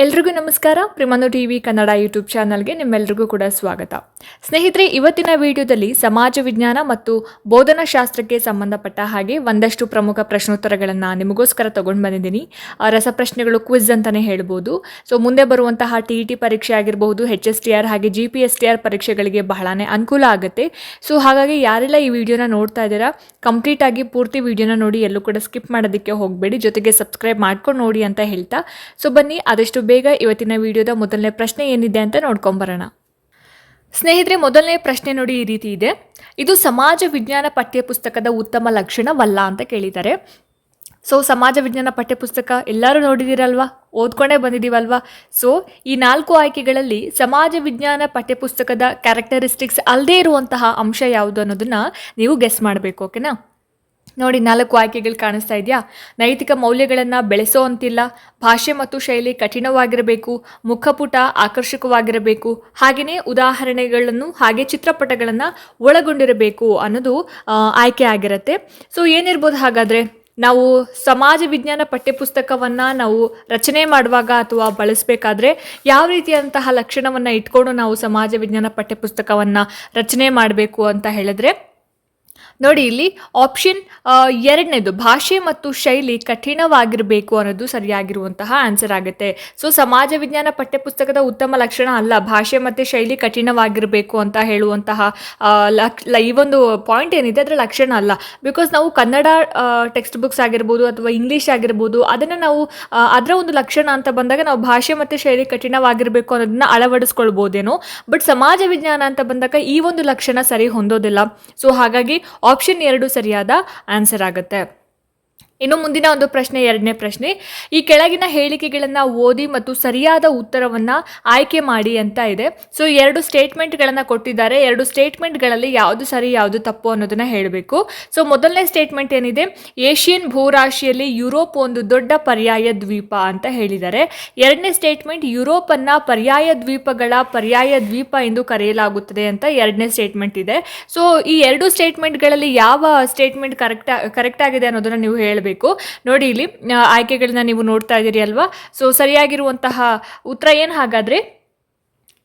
ಎಲ್ರಿಗೂ ನಮಸ್ಕಾರ. ಪ್ರಿಮನು TV Kannada YouTube ಚಾನಲ್ಗೆ ನಿಮ್ಮೆಲ್ರಿಗೂ ಕೂಡ ಸ್ವಾಗತ. ಸ್ನೇಹಿತರೆ, ಇವತ್ತಿನ ವಿಡಿಯೋದಲ್ಲಿ ಸಮಾಜ ವಿಜ್ಞಾನ ಮತ್ತು ಬೋಧನಾ ಶಾಸ್ತ್ರಕ್ಕೆ ಸಂಬಂಧಪಟ್ಟ ಹಾಗೆ ಒಂದಷ್ಟು ಪ್ರಮುಖ ಪ್ರಶ್ನೋತ್ತರಗಳನ್ನು ನಿಮಗೋಸ್ಕರ ತಗೊಂಡು ಬಂದಿದ್ದೀನಿ. ರಸಪ್ರಶ್ನೆಗಳು, ಕ್ವಿಜ್ ಅಂತಲೇ ಹೇಳ್ಬೋದು. ಸೊ ಮುಂದೆ ಬರುವಂತಹ TET ಪರೀಕ್ಷೆ ಆಗಿರಬಹುದು, HSTR ಹಾಗೆ GPSTR ಪರೀಕ್ಷೆಗಳಿಗೆ ಬಹಳನೇ ಅನುಕೂಲ ಆಗುತ್ತೆ. ಸೊ ಹಾಗಾಗಿ ಯಾರೆಲ್ಲ ಈ ವಿಡಿಯೋನ ನೋಡ್ತಾ ಇದ್ದೀರಾ, ಕಂಪ್ಲೀಟ್ ಆಗಿ ಪೂರ್ತಿ ವಿಡಿಯೋನ ನೋಡಿ, ಎಲ್ಲೂ ಕೂಡ ಸ್ಕಿಪ್ ಮಾಡೋದಕ್ಕೆ ಹೋಗಬೇಡಿ, ಜೊತೆಗೆ ಸಬ್ಸ್ಕ್ರೈಬ್ ಮಾಡ್ಕೊಂಡು ನೋಡಿ ಅಂತ ಹೇಳ್ತಾ, ಸೊ ಬನ್ನಿ ಆದಷ್ಟು ಬೇಗ ಇವತ್ತಿನ ವಿಡಿಯೋದ ಮೊದಲನೇ ಪ್ರಶ್ನೆ ಏನಿದೆ ಅಂತ ನೋಡ್ಕೊಂಬರೋಣ. ಸ್ನೇಹಿತರೆ, ಮೊದಲನೇ ಪ್ರಶ್ನೆ ನೋಡಿ ಈ ರೀತಿ ಇದೆ. ಇದು ಸಮಾಜ ವಿಜ್ಞಾನ ಪಠ್ಯಪುಸ್ತಕದ ಉತ್ತಮ ಲಕ್ಷಣವಲ್ಲ ಅಂತ ಕೇಳಿದ್ದಾರೆ. ಸೊ ಸಮಾಜ ವಿಜ್ಞಾನ ಪಠ್ಯಪುಸ್ತಕ ಎಲ್ಲರೂ ನೋಡಿದ್ದೀರಲ್ವಾ, ಓದ್ಕೊಂಡೇ ಬಂದಿದ್ದೀವಲ್ವಾ. ಸೊ ಈ 4 ಆಯ್ಕೆಗಳಲ್ಲಿ ಸಮಾಜ ವಿಜ್ಞಾನ ಪಠ್ಯಪುಸ್ತಕದ ಕ್ಯಾರೆಕ್ಟರಿಸ್ಟಿಕ್ಸ್ ಅಲ್ಲದೇ ಇರುವಂತಹ ಅಂಶ ಯಾವುದು ಅನ್ನೋದನ್ನ ನೀವು ಗೆಸ್ ಮಾಡಬೇಕು. ಓಕೆನಾ? ನೋಡಿ, 4 ಆಯ್ಕೆಗಳು ಕಾಣಿಸ್ತಾ ಇದೆಯಾ? ನೈತಿಕ ಮೌಲ್ಯಗಳನ್ನು ಬೆಳೆಸೋ ಅಂತಿಲ್ಲ, ಭಾಷೆ ಮತ್ತು ಶೈಲಿ ಕಠಿಣವಾಗಿರಬೇಕು, ಮುಖಪುಟ ಆಕರ್ಷಕವಾಗಿರಬೇಕು, ಹಾಗೆಯೇ ಉದಾಹರಣೆಗಳನ್ನು ಹಾಗೆ ಚಿತ್ರಪಟಗಳನ್ನು ಒಳಗೊಂಡಿರಬೇಕು ಅನ್ನೋದು ಆಯ್ಕೆ ಆಗಿರುತ್ತೆ. ಸೊ ಏನಿರ್ಬೋದು ಹಾಗಾದರೆ? ನಾವು ಸಮಾಜ ವಿಜ್ಞಾನ ಪಠ್ಯಪುಸ್ತಕವನ್ನು ನಾವು ರಚನೆ ಮಾಡುವಾಗ ಅಥವಾ ಬಳಸಬೇಕಾದ್ರೆ ಯಾವ ರೀತಿಯಂತಹ ಲಕ್ಷಣವನ್ನು ಇಟ್ಕೊಂಡು ನಾವು ಸಮಾಜ ವಿಜ್ಞಾನ ಪಠ್ಯಪುಸ್ತಕವನ್ನು ರಚನೆ ಮಾಡಬೇಕು ಅಂತ ಹೇಳಿದ್ರೆ, ನೋಡಿ ಇಲ್ಲಿ ಆಪ್ಷನ್ 2ನೇದು ಭಾಷೆ ಮತ್ತು ಶೈಲಿ ಕಠಿಣವಾಗಿರಬೇಕು ಅನ್ನೋದು ಸರಿಯಾಗಿರುವಂತಹ ಆನ್ಸರ್ ಆಗುತ್ತೆ. ಸೊ ಸಮಾಜ ವಿಜ್ಞಾನ ಪಠ್ಯಪುಸ್ತಕದ ಉತ್ತಮ ಲಕ್ಷಣ ಅಲ್ಲ ಭಾಷೆ ಮತ್ತು ಶೈಲಿ ಕಠಿಣವಾಗಿರಬೇಕು ಅಂತ ಹೇಳುವಂತಹ ಈ ಒಂದು ಪಾಯಿಂಟ್ ಏನಿದೆ ಅದರ ಲಕ್ಷಣ ಅಲ್ಲ. ಬಿಕಾಸ್ ನಾವು ಕನ್ನಡ ಟೆಕ್ಸ್ಟ್ ಬುಕ್ಸ್ ಆಗಿರ್ಬೋದು ಅಥವಾ ಇಂಗ್ಲೀಷ್ ಆಗಿರ್ಬೋದು, ಅದನ್ನು ನಾವು ಅದರ ಒಂದು ಲಕ್ಷಣ ಅಂತ ಬಂದಾಗ ನಾವು ಭಾಷೆ ಮತ್ತು ಶೈಲಿ ಕಠಿಣವಾಗಿರಬೇಕು ಅನ್ನೋದನ್ನ ಅಳವಡಿಸ್ಕೊಳ್ಬೋದೇನೋ. ಬಟ್ ಸಮಾಜ ವಿಜ್ಞಾನ ಅಂತ ಬಂದಾಗ ಈ ಒಂದು ಲಕ್ಷಣ ಸರಿ ಹೊಂದೋದಿಲ್ಲ. ಸೊ ಹಾಗಾಗಿ ಆಪ್ಷನ್ 2 ಸರಿಯಾದ ಆನ್ಸರ್ ಆಗುತ್ತೆ. ಇನ್ನು ಮುಂದಿನ ಒಂದು ಪ್ರಶ್ನೆ, 2ನೇ ಪ್ರಶ್ನೆ. ಈ ಕೆಳಗಿನ ಹೇಳಿಕೆಗಳನ್ನು ಓದಿ ಮತ್ತು ಸರಿಯಾದ ಉತ್ತರವನ್ನು ಆಯ್ಕೆ ಮಾಡಿ ಅಂತ ಇದೆ. ಸೊ 2 ಸ್ಟೇಟ್ಮೆಂಟ್ಗಳನ್ನು ಕೊಟ್ಟಿದ್ದಾರೆ. 2 ಸ್ಟೇಟ್ಮೆಂಟ್ಗಳಲ್ಲಿ ಯಾವುದು ಸರಿ ಯಾವುದು ತಪ್ಪು ಅನ್ನೋದನ್ನು ಹೇಳಬೇಕು. ಸೊ ಮೊದಲನೇ ಸ್ಟೇಟ್ಮೆಂಟ್ ಏನಿದೆ, ಏಷ್ಯನ್ ಭೂರಾಶಿಯಲ್ಲಿ ಯುರೋಪ್ ಒಂದು ದೊಡ್ಡ ಪರ್ಯಾಯ ದ್ವೀಪ ಅಂತ ಹೇಳಿದ್ದಾರೆ. 2ನೇ ಸ್ಟೇಟ್ಮೆಂಟ್, ಯುರೋಪನ್ನು ಪರ್ಯಾಯ ದ್ವೀಪ ಎಂದು ಕರೆಯಲಾಗುತ್ತದೆ ಅಂತ 2ನೇ ಸ್ಟೇಟ್ಮೆಂಟ್ ಇದೆ. ಸೊ ಈ 2 ಸ್ಟೇಟ್ಮೆಂಟ್ಗಳಲ್ಲಿ ಯಾವ ಸ್ಟೇಟ್ಮೆಂಟ್ ಕರೆಕ್ಟ್ ಆಗಿದೆ ಅನ್ನೋದನ್ನು ನೀವು ಹೇಳಬೇಕು. ನೋಡಿ ಇಲ್ಲಿ ಆಯ್ಕೆಗಳನ್ನ ನೀವು ನೋಡ್ತಾ ಇದ್ದೀರಿ ಅಲ್ವಾ. ಸೊ ಸರಿಯಾಗಿರುವಂತಹ ಉತ್ತರ ಏನು ಹಾಗಾದ್ರೆ?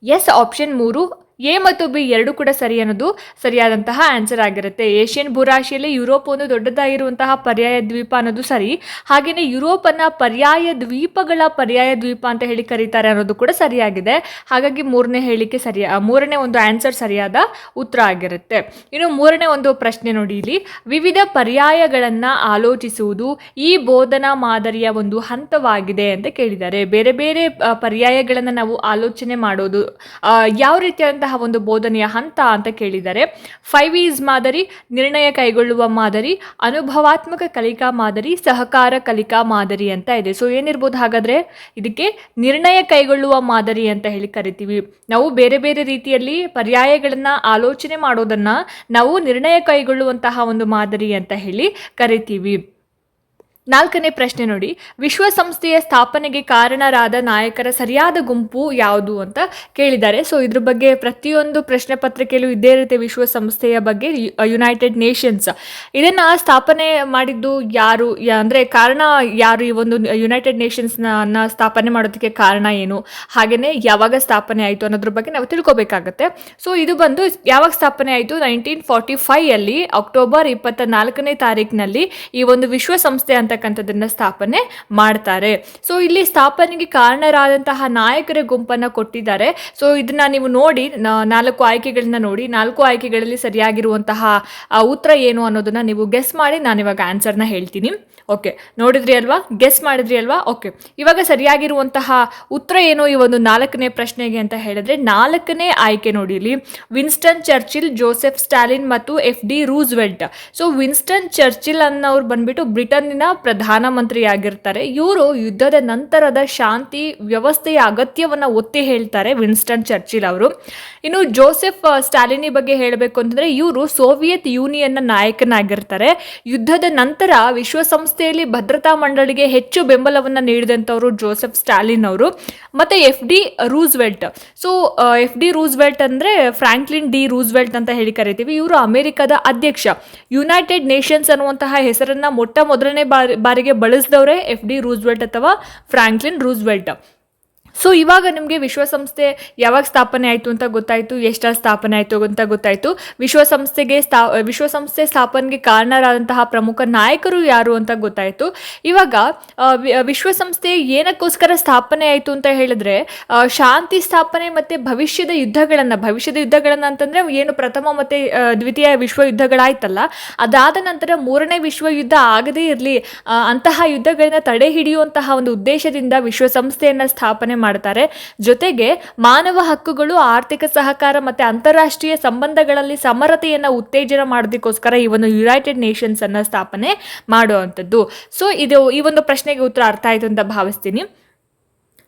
ಎಸ್, ಆಪ್ಷನ್ 3 ಎ ಮತ್ತು ಬಿ 2 ಕೂಡ ಸರಿ ಅನ್ನೋದು ಸರಿಯಾದಂತಹ ಆನ್ಸರ್ ಆಗಿರುತ್ತೆ. ಏಷ್ಯನ್ ಭೂರಾಶಿಯಲ್ಲಿ ಯುರೋಪ್ ಒಂದು ದೊಡ್ಡದಾಗಿರುವಂತಹ ಪರ್ಯಾಯ ದ್ವೀಪ ಅನ್ನೋದು ಸರಿ. ಹಾಗೆಯೇ ಯುರೋಪನ್ನು ಪರ್ಯಾಯ ದ್ವೀಪ ಅಂತ ಹೇಳಿ ಕರೀತಾರೆ ಅನ್ನೋದು ಕೂಡ ಸರಿಯಾಗಿದೆ. ಹಾಗಾಗಿ 3ನೇ ಹೇಳಿಕೆ 3ನೇ ಒಂದು ಆನ್ಸರ್ ಸರಿಯಾದ ಉತ್ತರ ಆಗಿರುತ್ತೆ. ಇನ್ನು 3ನೇ ಒಂದು ಪ್ರಶ್ನೆ ನೋಡಿ ಇಲ್ಲಿ, ವಿವಿಧ ಪರ್ಯಾಯಗಳನ್ನು ಆಲೋಚಿಸುವುದು ಈ ಬೋಧನಾ ಮಾದರಿಯ ಒಂದು ಹಂತವಾಗಿದೆ ಅಂತ ಕೇಳಿದ್ದಾರೆ. ಬೇರೆ ಬೇರೆ ಪರ್ಯಾಯಗಳನ್ನು ನಾವು ಆಲೋಚನೆ ಮಾಡೋದು ಯಾವ ರೀತಿಯಾದಂತಹ ಒಂದು ಬೋಧನೆಯ ಹಂತ ಅಂತ ಕೇಳಿದ್ದಾರೆ. 5E's ಮಾದರಿ, ನಿರ್ಣಯ ಕೈಗೊಳ್ಳುವ ಮಾದರಿ, ಅನುಭವಾತ್ಮಕ ಕಲಿಕಾ ಮಾದರಿ, ಸಹಕಾರ ಕಲಿಕಾ ಮಾದರಿ ಅಂತ ಇದೆ. ಸೊ ಏನಿರ್ಬೋದು ಹಾಗಾದ್ರೆ? ಇದಕ್ಕೆ ನಿರ್ಣಯ ಕೈಗೊಳ್ಳುವ ಮಾದರಿ ಅಂತ ಹೇಳಿ ಕರಿತೀವಿ. ನಾವು ಬೇರೆ ಬೇರೆ ರೀತಿಯಲ್ಲಿ ಪರ್ಯಾಯಗಳನ್ನ ಆಲೋಚನೆ ಮಾಡೋದನ್ನ ನಾವು ನಿರ್ಣಯ ಕೈಗೊಳ್ಳುವಂತಹ ಒಂದು ಮಾದರಿ ಅಂತ ಹೇಳಿ ಕರಿತೀವಿ. 4ನೇ ಪ್ರಶ್ನೆ ನೋಡಿ, ವಿಶ್ವಸಂಸ್ಥೆಯ ಸ್ಥಾಪನೆಗೆ ಕಾರಣರಾದ ನಾಯಕರ ಸರಿಯಾದ ಗುಂಪು ಯಾವುದು ಅಂತ ಕೇಳಿದ್ದಾರೆ. ಸೊ ಇದ್ರ ಬಗ್ಗೆ ಪ್ರತಿಯೊಂದು ಪ್ರಶ್ನೆ ಪತ್ರಿಕೆಯಲ್ಲೂ ಇದ್ದೇ ಇರುತ್ತೆ ವಿಶ್ವಸಂಸ್ಥೆಯ ಬಗ್ಗೆ. ಯುನೈಟೆಡ್ ನೇಷನ್ಸ್ ಇದನ್ನು ಸ್ಥಾಪನೆ ಮಾಡಿದ್ದು ಯಾರು, ಅಂದರೆ ಕಾರಣ ಯಾರು? ಈ ಒಂದು ಯುನೈಟೆಡ್ ನೇಷನ್ಸ್ನ ಸ್ಥಾಪನೆ ಮಾಡೋದಕ್ಕೆ ಕಾರಣ ಏನು, ಹಾಗೆಯೇ ಯಾವಾಗ ಸ್ಥಾಪನೆ ಆಯಿತು ಅನ್ನೋದ್ರ ಬಗ್ಗೆ ನಾವು ತಿಳ್ಕೊಬೇಕಾಗತ್ತೆ. ಸೊ ಇದು ಬಂದು ಯಾವಾಗ ಸ್ಥಾಪನೆ ಆಯಿತು? 1945 ಅಕ್ಟೋಬರ್ 24ನೇ ತಾರೀಕಿನಲ್ಲಿ ಈ ಒಂದು ವಿಶ್ವಸಂಸ್ಥೆ ಅಂತಕ್ಕಂಥದ್ದನ್ನ ಸ್ಥಾಪನೆ ಮಾಡ್ತಾರೆ. ಸೊ ಇಲ್ಲಿ ಸ್ಥಾಪನೆಗೆ ಕಾರಣರಾದಂತಹ ನಾಯಕರ ಗುಂಪನ್ನು ಕೊಟ್ಟಿದ್ದಾರೆ. ಸೊ ಇದನ್ನ ನೀವು ನೋಡಿ, 4 ಆಯ್ಕೆಗಳನ್ನ ನೋಡಿ, 4 ಆಯ್ಕೆಗಳಲ್ಲಿ ಸರಿಯಾಗಿರುವಂತಹ ಉತ್ತರ ಏನು ಅನ್ನೋದನ್ನ ನೀವು ಗೆಸ್ ಮಾಡಿ. ನಾನಿವಾಗ ಆನ್ಸರ್ನ ಹೇಳ್ತೀನಿ. ಓಕೆ, ನೋಡಿದ್ರಿ ಅಲ್ವಾ, ಗೆಸ್ ಮಾಡಿದ್ರಿ ಅಲ್ವಾ? ಓಕೆ, ಇವಾಗ ಸರಿಯಾಗಿರುವಂತಹ ಉತ್ತರ ಏನು ಈ ಒಂದು 4ನೇ ಪ್ರಶ್ನೆಗೆ ಅಂತ ಹೇಳಿದ್ರೆ, 4ನೇ ಆಯ್ಕೆ ನೋಡಿ ಇಲ್ಲಿ, ವಿನ್ಸ್ಟನ್ ಚರ್ಚಿಲ್, ಜೋಸೆಫ್ ಸ್ಟಾಲಿನ್ ಮತ್ತು FD Roosevelt. So Winston Churchill ಅನ್ನೋರು ಬಂದ್ಬಿಟ್ಟು ಬ್ರಿಟನ್ನಿನ ಪ್ರಧಾನಮಂತ್ರಿ ಆಗಿರ್ತಾರೆ. ಇವರು ಯುದ್ಧದ ನಂತರದ ಶಾಂತಿ ವ್ಯವಸ್ಥೆಯ ಅಗತ್ಯವನ್ನು ಒತ್ತಿ ಹೇಳ್ತಾರೆ ವಿನ್ಸ್ಟನ್ ಚರ್ಚಿಲ್ ಅವರು. ಇನ್ನು ಜೋಸೆಫ್ ಸ್ಟಾಲಿನಿ ಬಗ್ಗೆ ಹೇಳಬೇಕು ಅಂತಂದ್ರೆ, ಇವರು ಸೋವಿಯತ್ ಯೂನಿಯನ್ನ ನಾಯಕನಾಗಿರ್ತಾರೆ. ಯುದ್ಧದ ನಂತರ ವಿಶ್ವಸಂಸ್ಥೆಯಲ್ಲಿ ಭದ್ರತಾ ಮಂಡಳಿಗೆ ಹೆಚ್ಚು ಬೆಂಬಲವನ್ನು ನೀಡಿದಂಥವರು ಜೋಸೆಫ್ ಸ್ಟಾಲಿನ್ ಅವರು. ಮತ್ತೆ FD Roosevelt. So FD Roosevelt ಅಂದ್ರೆ ಫ್ರಾಂಕ್ಲಿನ್ ಡಿ ರೂಸ್ವೆಲ್ಟ್ ಅಂತ ಹೇಳಿ ಕರಿತೀವಿ. ಇವರು ಅಮೆರಿಕದ ಅಧ್ಯಕ್ಷ. ಯುನೈಟೆಡ್ ನೇಷನ್ಸ್ ಅನ್ನುವಂತಹ ಹೆಸರನ್ನ ಮೊದಲನೇ ಬಾರಿಗೆ ಬಳಸಿದವರೇ FD ರೂಸ್ವೆಲ್ಟ್ ಅಥವಾ ಫ್ರಾಂಕ್ಲಿನ್ ರೂಸ್ವೆಲ್ಟ್. ಸೊ ಇವಾಗ ನಿಮಗೆ ವಿಶ್ವಸಂಸ್ಥೆ ಯಾವಾಗ ಸ್ಥಾಪನೆ ಆಯಿತು ಅಂತ ಗೊತ್ತಾಯಿತು, ಎಷ್ಟರಲ್ಲಿ ಸ್ಥಾಪನೆ ಆಯಿತು ಅಂತ ಗೊತ್ತಾಯಿತು. ವಿಶ್ವಸಂಸ್ಥೆ ಸ್ಥಾಪನೆಗೆ ಕಾರಣರಾದಂತಹ ಪ್ರಮುಖ ನಾಯಕರು ಯಾರು ಅಂತ ಗೊತ್ತಾಯಿತು. ಇವಾಗ ವಿಶ್ವಸಂಸ್ಥೆ ಏನಕ್ಕೋಸ್ಕರ ಸ್ಥಾಪನೆ ಆಯಿತು ಅಂತ ಹೇಳಿದ್ರೆ ಶಾಂತಿ ಸ್ಥಾಪನೆ ಮತ್ತು ಭವಿಷ್ಯದ ಯುದ್ಧಗಳನ್ನು ಅಂತಂದರೆ ಏನು ಪ್ರಥಮ ಮತ್ತು ದ್ವಿತೀಯ ವಿಶ್ವ ಯುದ್ಧಗಳಾಯ್ತಲ್ಲ, ಅದಾದ ನಂತರ ಮೂರನೇ ವಿಶ್ವ ಯುದ್ಧ ಆಗದೇ ಇರಲಿ ಅಂತಹ ಯುದ್ಧಗಳನ್ನ ತಡೆ ಹಿಡಿಯುವಂತಹ ಒಂದು ಉದ್ದೇಶದಿಂದ ವಿಶ್ವಸಂಸ್ಥೆಯನ್ನು ಸ್ಥಾಪನೆ ಮಾಡ್ತಾರೆ. ಜೊತೆಗೆ ಮಾನವ ಹಕ್ಕುಗಳು, ಆರ್ಥಿಕ ಸಹಕಾರ ಮತ್ತು ಅಂತಾರಾಷ್ಟ್ರೀಯ ಸಂಬಂಧಗಳಲ್ಲಿ ಸಮರತೆಯನ್ನು ಉತ್ತೇಜನ ಮಾಡೋದಕ್ಕೋಸ್ಕರ ಈ ಒಂದು ಯುನೈಟೆಡ್ ನೇಷನ್ಸ್ ಅನ್ನ ಸ್ಥಾಪನೆ ಮಾಡುವಂಥದ್ದು. ಸೊ ಈ ಒಂದು ಪ್ರಶ್ನೆಗೆ ಉತ್ತರ ಅರ್ಥ ಆಯಿತು ಅಂತ ಭಾವಿಸ್ತೀನಿ.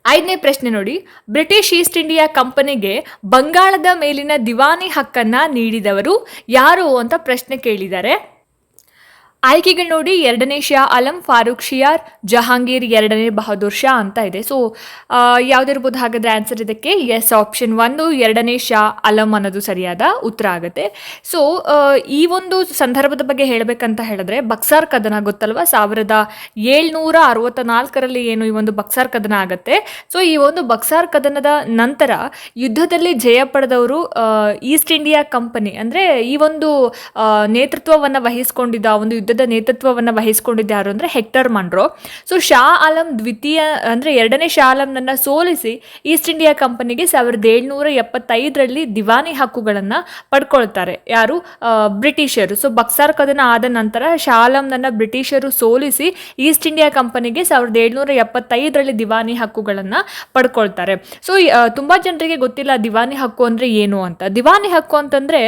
5ನೇ ಪ್ರಶ್ನೆ ನೋಡಿ, ಬ್ರಿಟಿಷ್ ಈಸ್ಟ್ ಇಂಡಿಯಾ ಕಂಪನಿಗೆ ಬಂಗಾಳದ ಮೇಲಿನ ದಿವಾನಿ ಹಕ್ಕನ್ನು ನೀಡಿದವರು ಯಾರು ಅಂತ ಪ್ರಶ್ನೆ ಕೇಳಿದ್ದಾರೆ. ಆಯ್ಕೆಗಳು ನೋಡಿ, 2ನೇ ಶಾ ಆಲಂ, ಫಾರೂಕ್ ಶಿಯಾರ್, ಜಹಾಂಗೀರ್, 2ನೇ ಬಹದ್ದೂರ್ ಶಾ ಅಂತ ಇದೆ. ಸೊ ಯಾವುದಿರ್ಬೋದು ಹಾಗಾದ್ರೆ ಆನ್ಸರ್ ಇದಕ್ಕೆ? ಎಸ್, ಆಪ್ಷನ್ 1 2ನೇ ಶಾ ಆಲಂ ಅನ್ನೋದು ಸರಿಯಾದ ಉತ್ತರ ಆಗುತ್ತೆ. ಸೊ ಈ ಒಂದು ಸಂದರ್ಭದ ಬಗ್ಗೆ ಹೇಳಬೇಕಂತ ಹೇಳಿದ್ರೆ ಬಕ್ಸಾರ್ ಕದನ ಗೊತ್ತಲ್ವಾ, 1764ರಲ್ಲಿ ಏನು ಈ ಒಂದು ಬಕ್ಸಾರ್ ಕದನ ಆಗುತ್ತೆ. ಸೊ ಈ ಒಂದು ಬಕ್ಸಾರ್ ಕದನದ ನಂತರ ಯುದ್ಧದಲ್ಲಿ ಜಯ ಪಡೆದವರು ಈಸ್ಟ್ ಇಂಡಿಯಾ ಕಂಪನಿ, ಅಂದರೆ ಈ ಒಂದು ನೇತೃತ್ವವನ್ನು ವಹಿಸಿಕೊಂಡಿದ್ದ ಒಂದು ಯುದ್ಧದ ನೇತೃತ್ವವನ್ನು ವಹಿಸಿಕೊಂಡಿದ್ದ ಯಾರು ಅಂದರೆ hectare Munro. So Shah Alam ದ್ವಿತೀಯ ಅಂದರೆ 2ನೇ ಶಾ ಆಲಂನನ್ನು ಸೋಲಿಸಿ ಈಸ್ಟ್ ಇಂಡಿಯಾ ಕಂಪನಿಗೆ 1775ರಲ್ಲಿ ದಿವಾನಿ ಹಕ್ಕುಗಳನ್ನು ಪಡ್ಕೊಳ್ತಾರೆ. ಯಾರು? ಬ್ರಿಟಿಷರು. ಸೊ ಬಕ್ಸಾರ್ ಕದನ ಆದ ನಂತರ ಶಾ ಆಲಂನನ್ನು ಬ್ರಿಟಿಷರು ಸೋಲಿಸಿ ಈಸ್ಟ್ ಇಂಡಿಯಾ ಕಂಪನಿಗೆ 1775ರಲ್ಲಿ ದಿವಾನಿ ಹಕ್ಕುಗಳನ್ನು ಪಡ್ಕೊಳ್ತಾರೆ. ಸೊ ತುಂಬ ಜನರಿಗೆ ಗೊತ್ತಿಲ್ಲ ದಿವಾನಿ ಹಕ್ಕು ಅಂದರೆ ಏನು ಅಂತ. ದಿವಾನಿ ಹಕ್ಕು ಅಂತಂದರೆ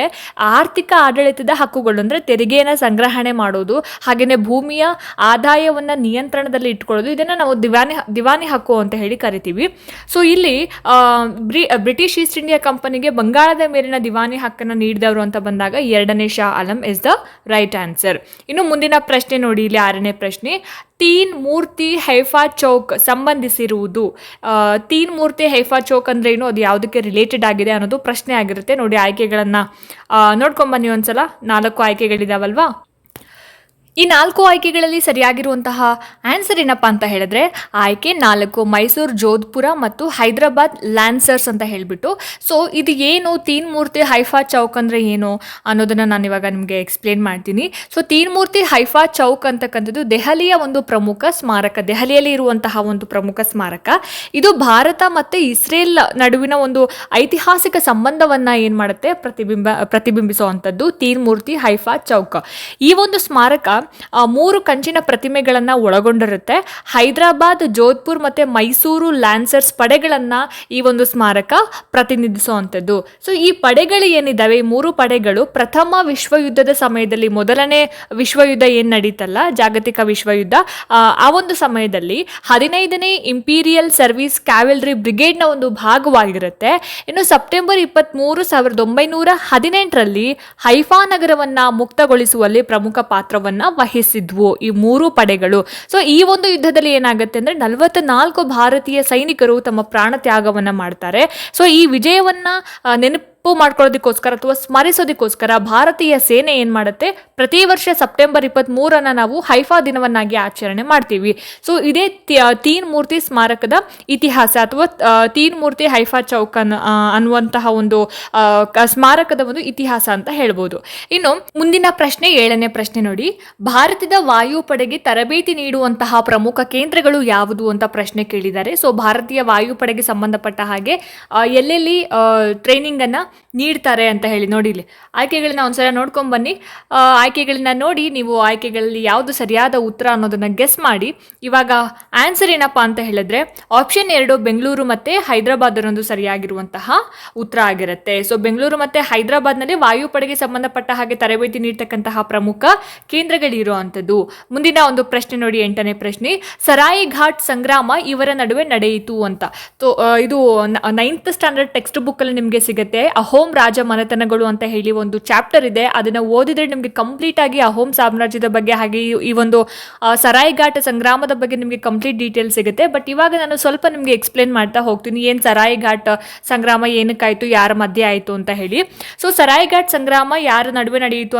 ಆರ್ಥಿಕ ಆಡಳಿತದ ಹಕ್ಕುಗಳು, ಅಂದರೆ ತೆರಿಗೆಯನ್ನು ಸಂಗ್ರಹಣೆ ಮಾಡೋದು, ಹಾಗೆಯೇ ಭೂಮಿಯ ಆದಾಯವನ್ನು ನಿಯಂತ್ರಣದಲ್ಲಿ ಇಟ್ಕೊಳ್ಳೋದು, ಇದನ್ನು ನಾವು ದಿವಾನಿ ಹಕ್ಕು ಅಂತ ಹೇಳಿ ಕರಿತೀವಿ. ಸೊ ಇಲ್ಲಿ ಬ್ರಿಟಿಷ್ ಈಸ್ಟ್ ಇಂಡಿಯಾ ಕಂಪನಿಗೆ ಬಂಗಾಳದ ಮೇಲಿನ ದಿವಾನಿ ಹಕ್ಕನ್ನು ನೀಡಿದವರು ಅಂತ ಬಂದಾಗ 2ನೇ Shah Alam is the right answer. ಇನ್ನು ಮುಂದಿನ ಪ್ರಶ್ನೆ ನೋಡಿ, ಇಲ್ಲಿ 6ನೇ ಪ್ರಶ್ನೆ, ತೀನ್ ಮೂರ್ತಿ ಹೈಫಾ ಚೌಕ್ ಸಂಬಂಧಿಸಿರುವುದು. ತೀನ್ ಮೂರ್ತಿ ಹೈಫಾ ಚೌಕ್ ಅಂದ್ರೆ ಏನು, ಅದು ಯಾವುದಕ್ಕೆ ರಿಲೇಟೆಡ್ ಆಗಿದೆ ಅನ್ನೋದು ಪ್ರಶ್ನೆ ಆಗಿರುತ್ತೆ. ನೋಡಿ ಆಯ್ಕೆಗಳನ್ನು ನೋಡ್ಕೊಂಬನ್ನಿ ಒಂದ್ಸಲ. 4 ಆಯ್ಕೆಗಳಿದಾವಲ್ವಾ, ಈ 4 ಆಯ್ಕೆಗಳಲ್ಲಿ ಸರಿಯಾಗಿರುವಂತಹ ಆನ್ಸರ್ ಏನಪ್ಪ ಅಂತ ಹೇಳಿದ್ರೆ ಆಯ್ಕೆ 4 ಮೈಸೂರು, ಜೋಧ್ಪುರ ಮತ್ತು ಹೈದರಾಬಾದ್ ಲ್ಯಾನ್ಸರ್ಸ್ ಅಂತ ಹೇಳಿಬಿಟ್ಟು. ಸೊ ಇದು ಏನು ತೀನ್ ಮೂರ್ತಿ ಹೈಫಾ ಚೌಕ್ ಅಂದರೆ ಏನು ಅನ್ನೋದನ್ನು ನಾನು ಇವಾಗ ನಿಮಗೆ ಎಕ್ಸ್ಪ್ಲೇನ್ ಮಾಡ್ತೀನಿ. ಸೊ ತೀನ್ ಮೂರ್ತಿ ಹೈಫಾ ಚೌಕ್ ಅಂತಕ್ಕಂಥದ್ದು ದೆಹಲಿಯ ಒಂದು ಪ್ರಮುಖ ಸ್ಮಾರಕ, ದೆಹಲಿಯಲ್ಲಿ ಇರುವಂತಹ ಒಂದು ಪ್ರಮುಖ ಸ್ಮಾರಕ. ಇದು ಭಾರತ ಮತ್ತು ಇಸ್ರೇಲ್ ನಡುವಿನ ಒಂದು ಐತಿಹಾಸಿಕ ಸಂಬಂಧವನ್ನು ಏನು ಮಾಡುತ್ತೆ, ಪ್ರತಿಬಿಂಬಿಸುವಂಥದ್ದು ತೀನ್ ಮೂರ್ತಿ ಹೈಫಾ ಚೌಕ್. ಈ ಒಂದು ಸ್ಮಾರಕ 3 ಕಂಚಿನ ಪ್ರತಿಮೆಗಳನ್ನು ಒಳಗೊಂಡಿರುತ್ತೆ. ಹೈದರಾಬಾದ್, ಜೋಧ್ಪುರ್ ಮತ್ತು ಮೈಸೂರು ಲ್ಯಾನ್ಸರ್ಸ್ ಪಡೆಗಳನ್ನು ಈ ಒಂದು ಸ್ಮಾರಕ ಪ್ರತಿನಿಧಿಸುವಂಥದ್ದು. ಸೊ ಈ ಪಡೆಗಳು ಏನಿದ್ದಾವೆ, ಈ 3 ಪಡೆಗಳು ಪ್ರಥಮ ವಿಶ್ವಯುದ್ಧದ ಸಮಯದಲ್ಲಿ, ಮೊದಲನೇ ವಿಶ್ವಯುದ್ಧ ಏನು ನಡೀತಲ್ಲ, ಜಾಗತಿಕ ವಿಶ್ವಯುದ್ಧ, ಆ ಒಂದು ಸಮಯದಲ್ಲಿ 15ನೇ ಇಂಪೀರಿಯಲ್ ಸರ್ವಿಸ್ ಕ್ಯಾವೆಲ್ರಿ ಬ್ರಿಗೇಡ್ನ ಒಂದು ಭಾಗವಾಗಿರುತ್ತೆ. ಇನ್ನು ಸೆಪ್ಟೆಂಬರ್ 23, 1918ರಲ್ಲಿ ಹೈಫಾ ನಗರವನ್ನು ಮುಕ್ತಗೊಳಿಸುವಲ್ಲಿ ಪ್ರಮುಖ ಪಾತ್ರವನ್ನು ವಹಿಸಿದ್ವು ಈ 3 ಪಡೆಗಳು. ಸೊ ಈ ಒಂದು ಯುದ್ಧದಲ್ಲಿ ಏನಾಗುತ್ತೆ ಅಂದ್ರೆ 44 ಭಾರತೀಯ ಸೈನಿಕರು ತಮ್ಮ ಪ್ರಾಣ ತ್ಯಾಗವನ್ನ ಮಾಡ್ತಾರೆ. ಸೊ ಈ ವಿಜಯವನ್ನ ನೆನಪು ಮಾಡ್ಕೊಳ್ಳೋದಕ್ಕೋಸ್ಕರ ಅಥವಾ ಸ್ಮರಿಸೋದಕ್ಕೋಸ್ಕರ ಭಾರತೀಯ ಸೇನೆ ಏನ್ ಮಾಡುತ್ತೆ, ಪ್ರತಿ ವರ್ಷ ಸೆಪ್ಟೆಂಬರ್ 23 ನಾವು ಹೈಫಾ ದಿನವನ್ನಾಗಿ ಆಚರಣೆ ಮಾಡ್ತೀವಿ. ಸೊ ಇದೇ ತೀನ್ ಮೂರ್ತಿ ಸ್ಮಾರಕದ ಇತಿಹಾಸ ಅಥವಾ ತೀನ್ ಮೂರ್ತಿ ಹೈಫಾ ಚೌಕ್ ಅನ್ನುವಂತಹ ಒಂದು ಸ್ಮಾರಕದ ಒಂದು ಇತಿಹಾಸ ಅಂತ ಹೇಳ್ಬೋದು. ಇನ್ನು ಮುಂದಿನ ಪ್ರಶ್ನೆ 7ನೇ ಪ್ರಶ್ನೆ ನೋಡಿ, ಭಾರತದ ವಾಯುಪಡೆಗೆ ತರಬೇತಿ ನೀಡುವಂತಹ ಪ್ರಮುಖ ಕೇಂದ್ರಗಳು ಯಾವುದು ಅಂತ ಪ್ರಶ್ನೆ ಕೇಳಿದ್ದಾರೆ. ಸೊ ಭಾರತೀಯ ವಾಯುಪಡೆಗೆ ಸಂಬಂಧಪಟ್ಟ ಹಾಗೆ ಎಲ್ಲೆಲ್ಲಿ ಟ್ರೈನಿಂಗ್ ಅನ್ನ ನೀಡ್ತಾರೆ ಅಂತ ಹೇಳಿ ನೋಡಿ. ಇಲ್ಲಿ ಆಯ್ಕೆಗಳನ್ನ ಒಂದ್ಸಲ ನೋಡ್ಕೊಂಡ್ ಬನ್ನಿ. ಆಯ್ಕೆಗಳನ್ನ ನೋಡಿ ನೀವು ಆಯ್ಕೆಗಳಲ್ಲಿ ಯಾವುದು ಸರಿಯಾದ ಉತ್ತರ ಅನ್ನೋದನ್ನ ಗೆಸ್ ಮಾಡಿ. ಇವಾಗ ಆನ್ಸರ್ ಏನಪ್ಪಾ ಅಂತ ಹೇಳಿದ್ರೆ ಆಪ್ಷನ್ 2 ಬೆಂಗಳೂರು ಮತ್ತೆ ಹೈದರಾಬಾದ್ ಅನ್ನೋದು ಸರಿಯಾಗಿರುವಂತಹ ಉತ್ತರ ಆಗಿರುತ್ತೆ. ಸೊ ಬೆಂಗಳೂರು ಮತ್ತೆ ಹೈದರಾಬಾದ್ನಲ್ಲಿ ವಾಯುಪಡೆಗೆ ಸಂಬಂಧಪಟ್ಟ ಹಾಗೆ ತರಬೇತಿ ನೀಡ್ತಕ್ಕಂತಹ ಪ್ರಮುಖ ಕೇಂದ್ರಗಳಿರುವಂಥದ್ದು. ಮುಂದಿನ ಒಂದು ಪ್ರಶ್ನೆ ನೋಡಿ, 8ನೇ ಪ್ರಶ್ನೆ, ಸರಾಯಿ ಘಾಟ್ ಸಂಗ್ರಾಮ ಇವರ ನಡುವೆ ನಡೆಯಿತು ಅಂತ. ಇದು 9th ಸ್ಟ್ಯಾಂಡರ್ಡ್ ಟೆಕ್ಸ್ಟ್ ಬುಕ್ ಅಲ್ಲಿ ನಿಮಗೆ ಸಿಗುತ್ತೆ. ಅಹೋಮ್ ರಾಜ ಮನೆತನಗಳು ಅಂತ ಹೇಳಿ ಒಂದು ಚಾಪ್ಟರ್ ಇದೆ. ಅದನ್ನು ಓದಿದ್ರೆ ನಿಮಗೆ ಕಂಪ್ಲೀಟ್ ಆಗಿ ಅಹೋಮ್ ಸಾಮ್ರಾಜ್ಯದ ಬಗ್ಗೆ ಹಾಗೆ ಈ ಒಂದು ಸರಾಯ್ ಘಾಟ್ ಸಂಗ್ರಾಮದ ಬಗ್ಗೆ ನಿಮಗೆ ಕಂಪ್ಲೀಟ್ ಡೀಟೇಲ್ಸ್ ಸಿಗುತ್ತೆ. ಬಟ್ ಇವಾಗ ನಾನು ಸ್ವಲ್ಪ ನಿಮಗೆ ಎಕ್ಸ್ಪ್ಲೇನ್ ಮಾಡ್ತಾ ಹೋಗ್ತೀನಿ, ಏನು ಸರಾಯ್ ಘಾಟ್ ಸಂಗ್ರಾಮ ಏನಕ್ಕಾಯಿತು, ಯಾರ ಮಧ್ಯೆ ಆಯಿತು ಅಂತ ಹೇಳಿ. ಸೊ ಸರಾಯ್ ಘಾಟ್ ಸಂಗ್ರಾಮ ಯಾರ ನಡುವೆ ನಡೆಯಿತು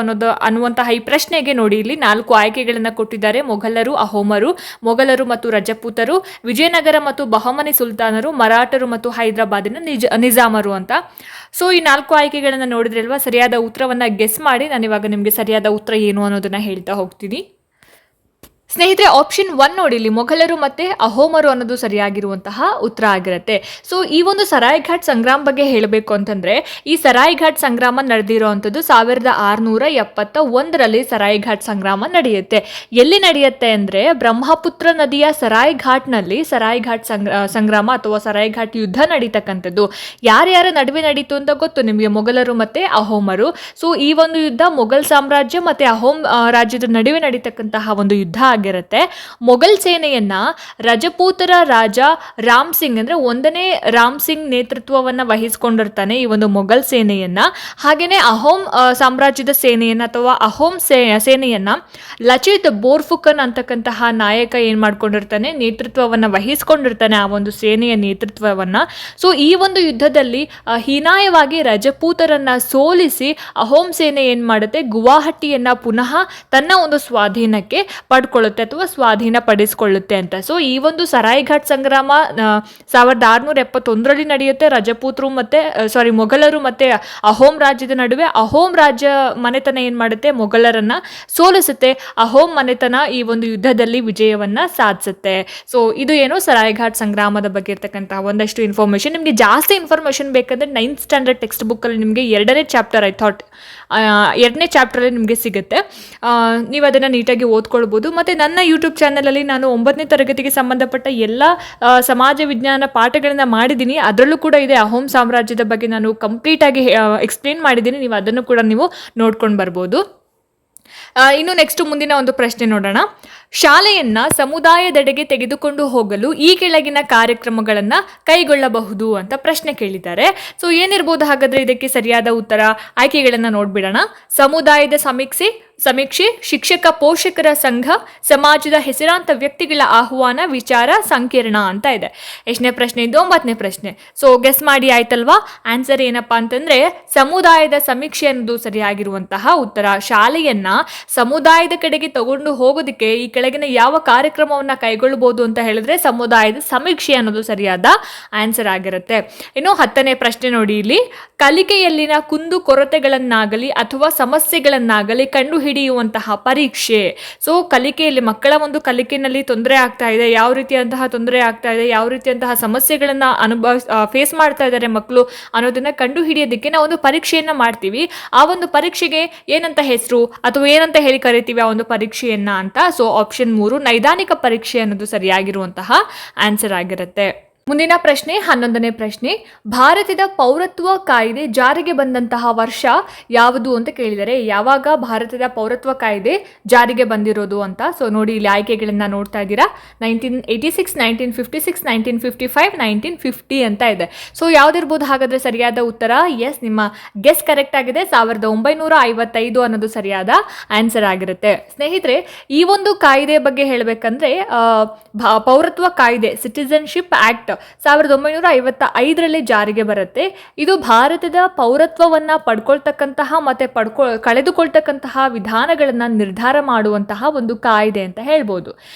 ಅನ್ನುವಂತಹ ಈ ಪ್ರಶ್ನೆಗೆ ನೋಡಿ, ಇಲ್ಲಿ 4 ಆಯ್ಕೆಗಳನ್ನು ಕೊಟ್ಟಿದ್ದಾರೆ. ಮೊಘಲರು, ಅಹೋಮರು, ಮೊಘಲರು ಮತ್ತು ರಜಪೂತರು, ವಿಜಯನಗರ ಮತ್ತು ಬಹಮನಿ ಸುಲ್ತಾನರು, ಮರಾಠರು ಮತ್ತು ಹೈದರಾಬಾದಿನ ನಿಜಾಮರು ಅಂತ. ಸೊ ಈ 4 ಆಯ್ಕೆಗಳನ್ನು ನೋಡಿದ್ರೆ ಅಲ್ವಾ, ಸರಿಯಾದ ಉತ್ತರವನ್ನು ಗೆಸ್ ಮಾಡಿ. ನಾನು ಇವಾಗ ನಿಮಗೆ ಸರಿಯಾದ ಉತ್ತರ ಏನು ಅನ್ನೋದನ್ನ ಹೇಳ್ತಾ ಹೋಗ್ತೀನಿ. ಸ್ನೇಹಿತರೆ, ಆಪ್ಷನ್ 1 ನೋಡಿ, ಇಲ್ಲಿ ಮೊಘಲರು ಮತ್ತೆ ಅಹೋಮರು ಅನ್ನೋದು ಸರಿಯಾಗಿರುವಂತಹ ಉತ್ತರ ಆಗಿರುತ್ತೆ. ಸೊ ಈ ಒಂದು ಸರಾಯ್ ಘಾಟ್ ಸಂಗ್ರಾಮ ಬಗ್ಗೆ ಹೇಳಬೇಕು ಅಂತಂದ್ರೆ, ಈ ಸರಾಯ್ ಘಾಟ್ ಸಂಗ್ರಾಮ ನಡೆದಿರುವಂಥದ್ದು 1671ರಲ್ಲಿ ಸರಾಯ್ ಘಾಟ್ ಸಂಗ್ರಾಮ ನಡೆಯುತ್ತೆ. ಎಲ್ಲಿ ನಡೆಯುತ್ತೆ ಅಂದ್ರೆ, ಬ್ರಹ್ಮಪುತ್ರ ನದಿಯ ಸರಾಯ್ ಘಾಟ್ನಲ್ಲಿ ಸರಾಯ್ ಘಾಟ್ ಸಂಗ್ರಾಮ ಅಥವಾ ಸರಾಯ್ ಘಾಟ್ ಯುದ್ಧ ನಡೀತಕ್ಕಂಥದ್ದು. ಯಾರ್ಯಾರ ನಡುವೆ ನಡೀತು ಅಂತ ಗೊತ್ತು ನಿಮಗೆ, ಮೊಘಲರು ಮತ್ತೆ ಅಹೋಮರು. ಸೊ ಈ ಒಂದು ಯುದ್ಧ ಮೊಘಲ್ ಸಾಮ್ರಾಜ್ಯ ಮತ್ತೆ ಅಹೋಮ್ ರಾಜ್ಯದ ನಡುವೆ ನಡೀತಕ್ಕಂತಹ ಒಂದು ಯುದ್ಧ ಆಗಿರುತ್ತೆ. ಮೊಘಲ್ ಸೇನೆಯನ್ನ ರಜಪೂತರ ರಾಜ ರಾಮ್ ಸಿಂಗ್ ಅಂದ್ರೆ 1ನೇ ರಾಮ್ ಸಿಂಗ್ ನೇತೃತ್ವವನ್ನ ವಹಿಸಿಕೊಂಡಿರ್ತಾನೆ ಈ ಒಂದು ಮೊಘಲ್ ಸೇನೆಯನ್ನ. ಹಾಗೇನೆ ಅಹೋಮ್ ಸಾಮ್ರಾಜ್ಯದ ಸೇನೆಯನ್ನ ಅಥವಾ ಅಹೋಮ್ ಸೇನೆಯನ್ನ ಲಚಿತ್ ಬೋರ್ಫುಕನ್ ಅಂತಕ್ಕಂತಹ ನಾಯಕ ಏನ್ ಮಾಡ್ಕೊಂಡಿರ್ತಾನೆ, ನೇತೃತ್ವವನ್ನ ವಹಿಸಿಕೊಂಡಿರ್ತಾನೆ ಆ ಒಂದು ಸೇನೆಯ ನೇತೃತ್ವವನ್ನ. ಸೊ ಈ ಒಂದು ಯುದ್ಧದಲ್ಲಿ ಹೀನಾಯವಾಗಿ ರಜಪೂತರನ್ನ ಸೋಲಿಸಿ ಅಹೋಮ್ ಸೇನೆ ಏನ್ ಮಾಡುತ್ತೆ, ಗುವಾಹಟಿಯನ್ನ ಪುನಃ ತನ್ನ ಒಂದು ಸ್ವಾಧೀನಕ್ಕೆ ಪಡ್ಕೊಳ್ಳುತ್ತೆ ಅಥವಾ ಸ್ವಾಧೀನ ಪಡಿಸಿಕೊಳ್ಳುತ್ತೆ ಅಂತ. ಸೊ ಈ ಒಂದು ಸರಾಯ್ ಘಾಟ್ ಸಂಗ್ರಾಮ 1671ರಲ್ಲಿ ನಡೆಯುತ್ತೆ. ರಜಪೂತರು ಮತ್ತೆ ಮೊಘಲರು ಮತ್ತೆ ಅಹೋಮ್ ರಾಜ್ಯದ ನಡುವೆ ಅಹೋಮ್ ರಾಜ್ಯ ಮನೆತನ ಏನ್ ಮಾಡುತ್ತೆ, ಮೊಘಲರನ್ನ ಸೋಲಿಸುತ್ತೆ. ಅಹೋಮ್ ಮನೆತನ ಈ ಒಂದು ಯುದ್ಧದಲ್ಲಿ ವಿಜಯವನ್ನ ಸಾಧಿಸುತ್ತೆ. ಸೊ ಇದು ಏನು ಸರಾಯ್ ಘಾಟ್ ಸಂಗ್ರಾಮದ ಬಗ್ಗೆ ಇರ್ತಕ್ಕಂತಹ ಒಂದಷ್ಟು ಇನ್ಫಾರ್ಮೇಶನ್. ನಿಮಗೆ ಜಾಸ್ತಿ ಇನ್ಫಾರ್ಮೇಶನ್ ಬೇಕಂದ್ರೆ 9th ಸ್ಟ್ಯಾಂಡರ್ಡ್ ಟೆಕ್ಸ್ಟ್ ಬುಕ್ ಅಲ್ಲಿ ನಿಮಗೆ 2ನೇ ಚಾಪ್ಟರ್ ಎರಡನೇ ಚಾಪ್ಟರಲ್ಲಿ ನಿಮಗೆ ಸಿಗುತ್ತೆ. ನೀವು ಅದನ್ನು ನೀಟಾಗಿ ಓದ್ಕೊಳ್ಬೋದು. ಮತ್ತು ನನ್ನ ಯೂಟ್ಯೂಬ್ ಚಾನಲಲ್ಲಿ ನಾನು 9ನೇ ತರಗತಿಗೆ ಸಂಬಂಧಪಟ್ಟ ಎಲ್ಲ ಸಮಾಜ ವಿಜ್ಞಾನ ಪಾಠಗಳನ್ನು ಮಾಡಿದ್ದೀನಿ. ಅದರಲ್ಲೂ ಕೂಡ ಇದೆ ಅಹೋಮ್ ಸಾಮ್ರಾಜ್ಯದ ಬಗ್ಗೆ ನಾನು ಕಂಪ್ಲೀಟಾಗಿ ಎಕ್ಸ್ಪ್ಲೇನ್ ಮಾಡಿದ್ದೀನಿ. ನೀವು ಅದನ್ನು ಕೂಡ ನೀವು ನೋಡ್ಕೊಂಡು ಬರ್ಬೋದು. ಇನ್ನು ನೆಕ್ಸ್ಟ್ ಮುಂದಿನ ಒಂದು ಪ್ರಶ್ನೆ ನೋಡೋಣ. ಶಾಲೆಯನ್ನ ಸಮುದಾಯದೆಡೆಗೆ ತೆಗೆದುಕೊಂಡು ಹೋಗಲು ಈ ಕೆಳಗಿನ ಕಾರ್ಯಕ್ರಮಗಳನ್ನು ಕೈಗೊಳ್ಳಬಹುದು ಅಂತ ಪ್ರಶ್ನೆ ಕೇಳಿದ್ದಾರೆ. ಸೊ ಏನಿರ್ಬೋದು ಹಾಗಾದ್ರೆ ಇದಕ್ಕೆ ಸರಿಯಾದ ಉತ್ತರ? ಆಯ್ಕೆಗಳನ್ನು ನೋಡ್ಬಿಡೋಣ. ಸಮುದಾಯದ ಸಮೀಕ್ಷೆ, ಶಿಕ್ಷಕ ಪೋಷಕರ ಸಂಘ, ಸಮಾಜದ ಹೆಸರಾಂತ ವ್ಯಕ್ತಿಗಳ ಆಹ್ವಾನ, ವಿಚಾರ ಸಂಕಿರಣ ಅಂತ ಇದೆ. ಎಷ್ಟನೇ ಪ್ರಶ್ನೆ ಇದು? 9ನೇ ಪ್ರಶ್ನೆ. ಸೊ ಗೆಸ್ ಮಾಡಿ ಆಯ್ತಲ್ವಾ? ಆನ್ಸರ್ ಏನಪ್ಪಾ ಅಂತಂದ್ರೆ ಸಮುದಾಯದ ಸಮೀಕ್ಷೆ ಅನ್ನೋದು ಸರಿಯಾಗಿರುವಂತಹ ಉತ್ತರ. ಶಾಲೆಯನ್ನ ಸಮುದಾಯದ ಕಡೆಗೆ ತಗೊಂಡು ಹೋಗೋದಕ್ಕೆ ಈ ಕೆಳಗಿನ ಯಾವ ಕಾರ್ಯಕ್ರಮವನ್ನ ಕೈಗೊಳ್ಳಬಹುದು ಅಂತ ಹೇಳಿದ್ರೆ ಸಮುದಾಯದ ಸಮೀಕ್ಷೆ ಅನ್ನೋದು ಸರಿಯಾದ ಆನ್ಸರ್ ಆಗಿರುತ್ತೆ. ಇನ್ನು 10ನೇ ಪ್ರಶ್ನೆ ನೋಡಿ, ಇಲ್ಲಿ ಕಲಿಕೆಯಲ್ಲಿನ ಕುಂದು ಕೊರತೆಗಳನ್ನಾಗಲಿ ಅಥವಾ ಸಮಸ್ಯೆಗಳನ್ನಾಗಲಿ ಕಂಡು ಹಿಡಿಯುವಂತಹ ಪರೀಕ್ಷೆ. ಸೊ ಕಲಿಕೆಯಲ್ಲಿ ಮಕ್ಕಳ ಒಂದು ಕಲಿಕೆಯಲ್ಲಿ ತೊಂದರೆ ಆಗ್ತಾ ಇದೆ, ಯಾವ ರೀತಿಯಂತಹ ತೊಂದರೆ ಆಗ್ತಾ ಇದೆ, ಯಾವ ರೀತಿಯಂತಹ ಸಮಸ್ಯೆಗಳನ್ನ ಫೇಸ್ ಮಾಡ್ತಾ ಇದ್ದಾರೆ ಮಕ್ಕಳು ಅನ್ನೋದನ್ನ ಕಂಡು ಹಿಡಿಯೋದಕ್ಕೆ ನಾವು ಒಂದು ಪರೀಕ್ಷೆಯನ್ನ ಮಾಡ್ತೀವಿ. ಆ ಒಂದು ಪರೀಕ್ಷೆಗೆ ಏನಂತ ಹೆಸರು ಅಥವಾ ಏನಂತ ಹೇಳಿ ಕರಿತೀವಿ ಆ ಒಂದು ಪರೀಕ್ಷೆಯನ್ನ ಅಂತ? ಸೊ ಆಪ್ಷನ್ 3 ನೈದಾನಿಕ ಪರೀಕ್ಷೆ ಅನ್ನೋದು ಸರಿಯಾಗಿರುವಂತಹ ಆನ್ಸರ್ ಆಗಿರುತ್ತೆ. ಮುಂದಿನ ಪ್ರಶ್ನೆ 11ನೇ ಪ್ರಶ್ನೆ. ಭಾರತದ ಪೌರತ್ವ ಕಾಯ್ದೆ ಜಾರಿಗೆ ಬಂದಂತಹ ವರ್ಷ ಯಾವುದು ಅಂತ ಕೇಳಿದರೆ, ಯಾವಾಗ ಭಾರತದ ಪೌರತ್ವ ಕಾಯ್ದೆ ಜಾರಿಗೆ ಬಂದಿರೋದು ಅಂತ? ಸೊ ನೋಡಿ, ಇಲ್ಲಿ ಆಯ್ಕೆಗಳನ್ನ ನೋಡ್ತಾ ಇದ್ದೀರಾ. 1986, 1956, 1955, 1950 ಅಂತ ಇದೆ. ಸೊ ಯಾವ್ದಿರ್ಬೋದು ಹಾಗಾದ್ರೆ ಸರಿಯಾದ ಉತ್ತರ? ಎಸ್, ನಿಮ್ಮ ಗೆಸ್ ಕರೆಕ್ಟ್ ಆಗಿದೆ. 1955 ಅನ್ನೋದು ಸರಿಯಾದ ಆನ್ಸರ್ ಆಗಿರುತ್ತೆ. ಸ್ನೇಹಿತರೆ, ಈ ಒಂದು ಕಾಯ್ದೆ ಬಗ್ಗೆ ಹೇಳಬೇಕಂದ್ರೆ ಪೌರತ್ವ ಕಾಯ್ದೆ, ಸಿಟಿಜನ್ಶಿಪ್ ಆಕ್ಟ್ 1955ರಲ್ಲಿ ಜಾರಿಗೆ ಬರುತ್ತೆ. ಇದು ಭಾರತದ ಪೌರತ್ವವನ್ನ ಪಡ್ಕೊಳ್ತಕ್ಕಂತಹ ಮತ್ತೆ ಕಳೆದುಕೊಳ್ತಕ್ಕಂತಹ ವಿಧಾನಗಳನ್ನ ನಿರ್ಧಾರ ಮಾಡುವಂತಹ ಒಂದು ಕಾಯ್ದೆ ಅಂತ ಹೇಳ್ಬೋದು.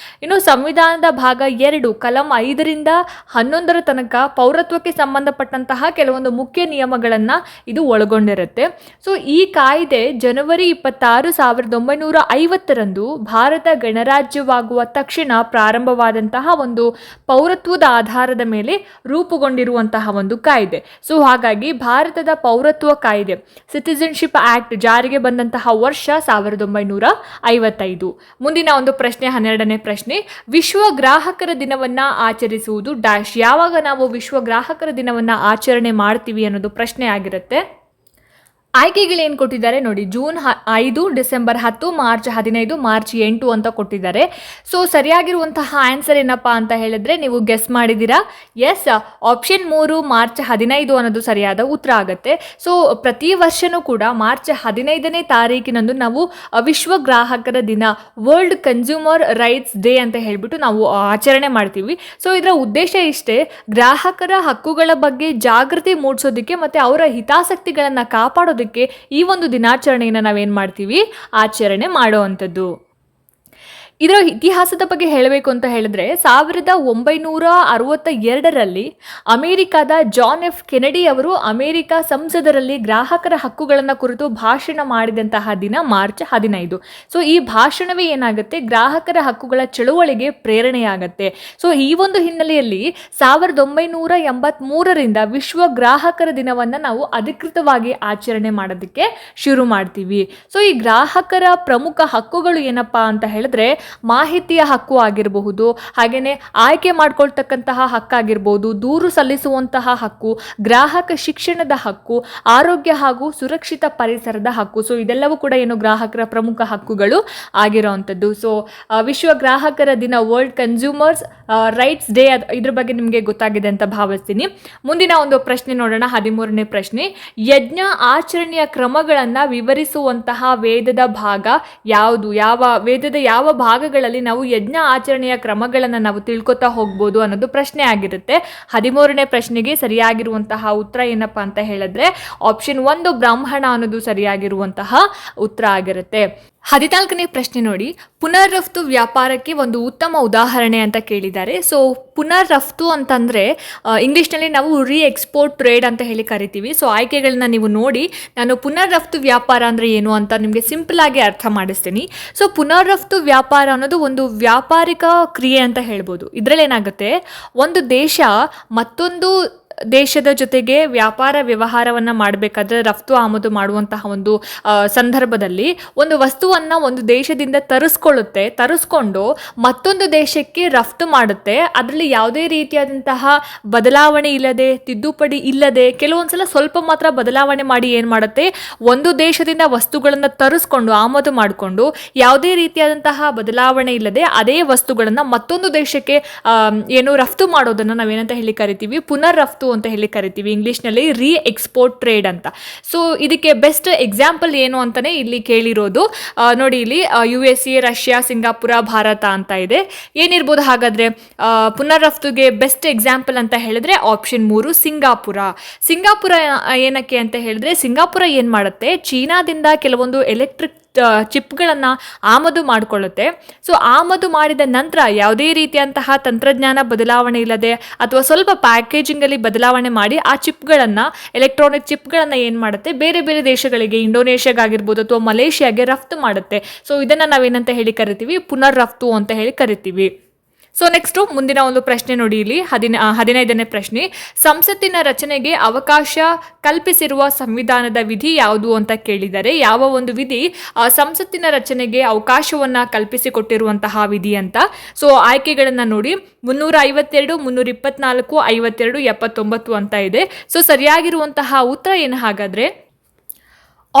ಇನ್ನು ಸಂವಿಧಾನದ ಭಾಗ 2 ಕಲಂ 5ರಿಂದ 11ರ ತನಕ ಪೌರತ್ವಕ್ಕೆ ಸಂಬಂಧಪಟ್ಟಂತಹ ಕೆಲವೊಂದು ಮುಖ್ಯ ನಿಯಮಗಳನ್ನ ಇದು ಒಳಗೊಂಡಿರುತ್ತೆ. ಸೊ ಈ ಕಾಯ್ದೆ ಜನವರಿ 26, 1950ರಂದು ಭಾರತ ಗಣರಾಜ್ಯವಾಗುವ ತಕ್ಷಣ ಪ್ರಾರಂಭವಾದಂತಹ ಒಂದು ಪೌರತ್ವದ ಆಧಾರದ ಮೇಲೆ ರೂಪುಗೊಂಡಿರುವಂತಹ ಒಂದು ಕಾಯ್ದೆ. ಸೊ ಹಾಗಾಗಿ ಭಾರತದ ಪೌರತ್ವ ಕಾಯ್ದೆ, ಸಿಟಿಜನ್ಶಿಪ್ ಆಕ್ಟ್ ಜಾರಿಗೆ ಬಂದಂತಹ ವರ್ಷ 1955. ಮುಂದಿನ ಒಂದು ಪ್ರಶ್ನೆ 12ನೇ ಪ್ರಶ್ನೆ. ವಿಶ್ವ ಗ್ರಾಹಕರ ದಿನವನ್ನ ಆಚರಿಸುವುದು ಡ್ಯಾಶ್. ಯಾವಾಗ ನಾವು ವಿಶ್ವ ಗ್ರಾಹಕರ ದಿನವನ್ನ ಆಚರಣೆ ಮಾಡ್ತೀವಿ ಅನ್ನೋದು ಪ್ರಶ್ನೆ ಆಗಿರುತ್ತೆ. ಆಯ್ಕೆಗಳೇನು ಕೊಟ್ಟಿದ್ದಾರೆ ನೋಡಿ, ಜೂನ್ 5, ಡಿಸೆಂಬರ್ 10, ಮಾರ್ಚ್ 15, ಮಾರ್ಚ್ 8 ಅಂತ ಕೊಟ್ಟಿದ್ದಾರೆ. ಸೊ ಸರಿಯಾಗಿರುವಂತಹ ಆನ್ಸರ್ ಏನಪ್ಪ ಅಂತ ಹೇಳಿದ್ರೆ ನೀವು ಗೆಸ್ ಮಾಡಿದ್ದೀರಾ. ಎಸ್, ಆಪ್ಷನ್ 3 ಮಾರ್ಚ್ 15 ಅನ್ನೋದು ಸರಿಯಾದ ಉತ್ತರ ಆಗುತ್ತೆ. ಸೊ ಪ್ರತಿ ವರ್ಷನೂ ಕೂಡ ಮಾರ್ಚ್ 15ನೇ ತಾರೀಕಿನಂದು ನಾವು ವಿಶ್ವ ಗ್ರಾಹಕರ ದಿನ, ವರ್ಲ್ಡ್ ಕನ್ಸ್ಯೂಮರ್ ರೈಟ್ಸ್ ಡೇ ಅಂತ ಹೇಳ್ಬಿಟ್ಟು ನಾವು ಆಚರಣೆ ಮಾಡ್ತೀವಿ. ಸೊ ಇದರ ಉದ್ದೇಶ ಇಷ್ಟೇ, ಗ್ರಾಹಕರ ಹಕ್ಕುಗಳ ಬಗ್ಗೆ ಜಾಗೃತಿ ಮೂಡಿಸೋದಕ್ಕೆ ಮತ್ತು ಅವರ ಹಿತಾಸಕ್ತಿಗಳನ್ನು ಕಾಪಾಡೋದಕ್ಕೆ ಈ ಒಂದು ದಿನಾಚರಣೆಯನ್ನು ನಾವೇನ್ ಮಾಡ್ತೀವಿ, ಆಚರಣೆ ಮಾಡುವಂಥದ್ದು. ಇದರ ಇತಿಹಾಸದ ಬಗ್ಗೆ ಹೇಳಬೇಕು ಅಂತ ಹೇಳಿದ್ರೆ 1962ರಲ್ಲಿ ಅಮೆರಿಕದ ಜಾನ್ ಎಫ್ ಕೆನೆಡಿ ಅವರು ಅಮೆರಿಕ ಸಂಸದರಲ್ಲಿ ಗ್ರಾಹಕರ ಹಕ್ಕುಗಳನ್ನು ಕುರಿತು ಭಾಷಣ ಮಾಡಿದಂತಹ ದಿನ ಮಾರ್ಚ್ 15. ಸೊ ಈ ಭಾಷಣವೇ ಏನಾಗುತ್ತೆ, ಗ್ರಾಹಕರ ಹಕ್ಕುಗಳ ಚಳುವಳಿಗೆ ಪ್ರೇರಣೆಯಾಗತ್ತೆ. ಸೊ ಈ ಒಂದು ಹಿನ್ನೆಲೆಯಲ್ಲಿ 1983ರಿಂದ ವಿಶ್ವ ಗ್ರಾಹಕರ ದಿನವನ್ನು ನಾವು ಅಧಿಕೃತವಾಗಿ ಆಚರಣೆ ಮಾಡೋದಕ್ಕೆ ಶುರು ಮಾಡ್ತೀವಿ. ಸೊ ಈ ಗ್ರಾಹಕರ ಪ್ರಮುಖ ಹಕ್ಕುಗಳು ಏನಪ್ಪಾ ಅಂತ ಹೇಳಿದ್ರೆ ಮಾಹಿತಿಯ ಹಕ್ಕು ಆಗಿರಬಹುದು, ಹಾಗೆಯೇ ಆಯ್ಕೆ ಮಾಡ್ಕೊಳ್ತಕ್ಕಂತಹ ಹಕ್ಕಾಗಿರ್ಬೋದು, ದೂರು ಸಲ್ಲಿಸುವಂತಹ ಹಕ್ಕು, ಗ್ರಾಹಕ ಶಿಕ್ಷಣದ ಹಕ್ಕು, ಆರೋಗ್ಯ ಹಾಗೂ ಸುರಕ್ಷಿತ ಪರಿಸರದ ಹಕ್ಕು. ಸೊ ಇದೆಲ್ಲವೂ ಕೂಡ ಏನು ಗ್ರಾಹಕರ ಪ್ರಮುಖ ಹಕ್ಕುಗಳು ಆಗಿರೋವಂಥದ್ದು. ಸೊ ವಿಶ್ವ ಗ್ರಾಹಕರ ದಿನ, ವರ್ಲ್ಡ್ ಕನ್ಸ್ಯೂಮರ್ಸ್ ರೈಟ್ಸ್ ಡೇ, ಇದ್ರ ಬಗ್ಗೆ ನಿಮಗೆ ಗೊತ್ತಾಗಿದೆ ಅಂತ ಭಾವಿಸ್ತೀನಿ. ಮುಂದಿನ ಒಂದು ಪ್ರಶ್ನೆ ನೋಡೋಣ, 13ನೇ ಪ್ರಶ್ನೆ. ಯಜ್ಞ ಆಚರಣೆಯ ಕ್ರಮಗಳನ್ನು ವಿವರಿಸುವಂತಹ ವೇದದ ಭಾಗ ಯಾವುದು? ವೇದದ ಯಾವ ಭಾಗಗಳಲ್ಲಿ ನಾವು ಯಜ್ಞ ಆಚರಣೆಯ ಕ್ರಮಗಳನ್ನು ನಾವು ತಿಳ್ಕೊತಾ ಹೋಗ್ಬೋದು ಅನ್ನೋದು ಪ್ರಶ್ನೆ ಆಗಿರುತ್ತೆ. 13ನೇ ಪ್ರಶ್ನೆಗೆ ಸರಿಯಾಗಿರುವಂತಹ ಉತ್ತರ ಏನಪ್ಪಾ ಅಂತ ಹೇಳಿದ್ರೆ ಆಪ್ಷನ್ 1 ಬ್ರಾಹ್ಮಣ ಅನ್ನೋದು ಸರಿಯಾಗಿರುವಂತಹ ಉತ್ತರ ಆಗಿರುತ್ತೆ. 14ನೇ ಪ್ರಶ್ನೆ ನೋಡಿ, ಪುನರ್ ರಫ್ತು ವ್ಯಾಪಾರಕ್ಕೆ ಒಂದು ಉತ್ತಮ ಉದಾಹರಣೆ ಅಂತ ಕೇಳಿದ್ದಾರೆ. ಸೊ ಪುನರ್ ರಫ್ತು ಅಂತಂದರೆ ಇಂಗ್ಲೀಷ್ನಲ್ಲಿ ನಾವು ಎಕ್ಸ್ಪೋರ್ಟ್ ಟ್ರೇಡ್ ಅಂತ ಹೇಳಿ ಕರಿತೀವಿ. ಸೊ ಆಯ್ಕೆಗಳನ್ನ ನೀವು ನೋಡಿ, ನಾನು ಪುನರ್ ರಫ್ತು ವ್ಯಾಪಾರ ಅಂದರೆ ಏನು ಅಂತ ನಿಮಗೆ ಸಿಂಪಲ್ ಆಗಿ ಅರ್ಥ ಮಾಡಿಸ್ತೀನಿ. ಸೊ ಪುನರ್ ರಫ್ತು ವ್ಯಾಪಾರ ಅನ್ನೋದು ಒಂದು ವ್ಯಾಪಾರಿಕ ಕ್ರಿಯೆ ಅಂತ ಹೇಳ್ಬೋದು. ಇದರಲ್ಲಿ ಏನಾಗುತ್ತೆ, ಒಂದು ದೇಶ ಮತ್ತೊಂದು ದೇಶದ ಜೊತೆಗೆ ವ್ಯಾಪಾರ ವ್ಯವಹಾರವನ್ನು ಮಾಡಬೇಕಾದ್ರೆ, ರಫ್ತು ಆಮದು ಮಾಡುವಂತಹ ಒಂದು ಸಂದರ್ಭದಲ್ಲಿ ಒಂದು ವಸ್ತುವನ್ನು ಒಂದು ದೇಶದಿಂದ ತರಿಸ್ಕೊಂಡು ಮತ್ತೊಂದು ದೇಶಕ್ಕೆ ರಫ್ತು ಮಾಡುತ್ತೆ. ಅದರಲ್ಲಿ ಯಾವುದೇ ರೀತಿಯಾದಂತಹ ಬದಲಾವಣೆ ಇಲ್ಲದೆ, ತಿದ್ದುಪಡಿ ಇಲ್ಲದೆ, ಕೆಲವೊಂದ್ಸಲ ಸ್ವಲ್ಪ ಮಾತ್ರ ಬದಲಾವಣೆ ಮಾಡಿ ಏನು ಮಾಡುತ್ತೆ, ಒಂದು ದೇಶದಿಂದ ವಸ್ತುಗಳನ್ನು ತರಿಸ್ಕೊಂಡು ಆಮದು ಮಾಡಿಕೊಂಡು ಯಾವುದೇ ರೀತಿಯಾದಂತಹ ಬದಲಾವಣೆ ಇಲ್ಲದೆ ಅದೇ ವಸ್ತುಗಳನ್ನು ಮತ್ತೊಂದು ದೇಶಕ್ಕೆ ರಫ್ತು ಮಾಡೋದನ್ನು ನಾವೇನಂತ ಹೇಳಿ ಕರಿತೀವಿ, ಪುನರ್ ರಫ್ತು ಅಂತ ಹೇಳಿ ಕರಿತೀವಿ. ಇಂಗ್ಲಿಷ್ನಲ್ಲಿ ಎಕ್ಸ್ಪೋರ್ಟ್ ಟ್ರೇಡ್ ಅಂತ. ಸೊ ಇದಕ್ಕೆ ಬೆಸ್ಟ್ ಎಕ್ಸಾಂಪಲ್ ಏನು ಅಂತಾನೆ ಇಲ್ಲಿ ಕೇಳಿರೋದು. ನೋಡಿ, ಇಲ್ಲಿ USA, ರಷ್ಯಾ, ಸಿಂಗಾಪುರ, ಭಾರತ ಅಂತ ಇದೆ. ಏನಿರ್ಬೋದು ಹಾಗಾದ್ರೆ ಪುನರ್ ರಫ್ತುಗೆ ಬೆಸ್ಟ್ ಎಕ್ಸಾಂಪಲ್ ಅಂತ ಹೇಳಿದ್ರೆ ಆಪ್ಷನ್ 3 ಸಿಂಗಾಪುರ ಏನಕ್ಕೆ ಅಂತ ಹೇಳಿದ್ರೆ, ಸಿಂಗಾಪುರ ಏನ್ ಮಾಡುತ್ತೆ, ಚೀನಾದಿಂದ ಕೆಲವೊಂದು ಎಲೆಕ್ಟ್ರಿಕ್ ಚಿಪ್ಗಳನ್ನು ಆಮದು ಮಾಡಿಕೊಳ್ಳುತ್ತೆ. ಸೊ ಆಮದು ಮಾಡಿದ ನಂತರ ಯಾವುದೇ ರೀತಿಯಂತಹ ತಂತ್ರಜ್ಞಾನ ಬದಲಾವಣೆ ಇಲ್ಲದೆ ಅಥವಾ ಸ್ವಲ್ಪ ಪ್ಯಾಕೇಜಿಂಗಲ್ಲಿ ಬದಲಾವಣೆ ಮಾಡಿ ಆ ಚಿಪ್ಗಳನ್ನು, ಎಲೆಕ್ಟ್ರಾನಿಕ್ ಚಿಪ್ಗಳನ್ನು ಏನು ಮಾಡುತ್ತೆ, ಬೇರೆ ಬೇರೆ ದೇಶಗಳಿಗೆ, ಇಂಡೋನೇಷ್ಯಾಗಾಗಿರ್ಬೋದು ಅಥವಾ ಮಲೇಷಿಯಾಗೆ ರಫ್ತು ಮಾಡುತ್ತೆ. ಸೊ ಇದನ್ನು ನಾವೇನಂತ ಹೇಳಿ ಕರಿತೀವಿ, ಪುನರ್ ರಫ್ತು ಅಂತ ಹೇಳಿ ಕರಿತೀವಿ. ಸೊ ನೆಕ್ಸ್ಟು ಮುಂದಿನ ಒಂದು ಪ್ರಶ್ನೆ ನೋಡಿ, ಇಲ್ಲಿ 15ನೇ ಪ್ರಶ್ನೆ. ಸಂಸತ್ತಿನ ರಚನೆಗೆ ಅವಕಾಶ ಕಲ್ಪಿಸಿರುವ ಸಂವಿಧಾನದ ವಿಧಿ ಯಾವುದು ಅಂತ ಕೇಳಿದ್ದಾರೆ. ಯಾವ ಒಂದು ವಿಧಿ ಸಂಸತ್ತಿನ ರಚನೆಗೆ ಅವಕಾಶವನ್ನು ಕಲ್ಪಿಸಿಕೊಟ್ಟಿರುವಂತಹ ವಿಧಿ ಅಂತ. ಸೊ ಆಯ್ಕೆಗಳನ್ನು ನೋಡಿ, 352, 324, 52, 79 ಅಂತ ಇದೆ. ಸೊ ಸರಿಯಾಗಿರುವಂತಹ ಉತ್ತರ ಏನು ಹಾಗಾದ್ರೆ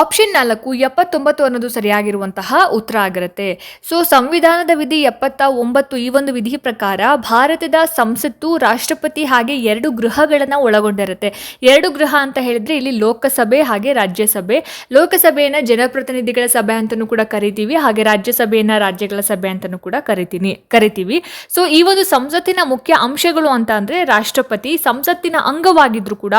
ಆಪ್ಷನ್ 4 79 ಅನ್ನೋದು ಸರಿಯಾಗಿರುವಂತಹ ಉತ್ತರ ಆಗಿರುತ್ತೆ. ಸೊ ಸಂವಿಧಾನದ ವಿಧಿ 79, ಈ ಒಂದು ವಿಧಿ ಪ್ರಕಾರ ಭಾರತದ ಸಂಸತ್ತು ರಾಷ್ಟ್ರಪತಿ ಹಾಗೆ 2 ಗೃಹಗಳನ್ನು ಒಳಗೊಂಡಿರುತ್ತೆ. 2 ಗೃಹ ಅಂತ ಹೇಳಿದ್ರೆ ಇಲ್ಲಿ ಲೋಕಸಭೆ ಹಾಗೆ ರಾಜ್ಯಸಭೆ. ಲೋಕಸಭೆಯನ್ನು ಜನಪ್ರತಿನಿಧಿಗಳ ಸಭೆ ಅಂತಲೂ ಕೂಡ ಕರಿತೀವಿ, ಹಾಗೆ ರಾಜ್ಯಸಭೆಯನ್ನು ರಾಜ್ಯಗಳ ಸಭೆ ಅಂತಲೂ ಕೂಡ ಕರಿತೀವಿ. ಸೊ ಈ ಒಂದು ಸಂಸತ್ತಿನ ಮುಖ್ಯ ಅಂಶಗಳು ಅಂತ ಅಂದ್ರೆ, ರಾಷ್ಟ್ರಪತಿ ಸಂಸತ್ತಿನ ಅಂಗವಾಗಿದ್ರು ಕೂಡ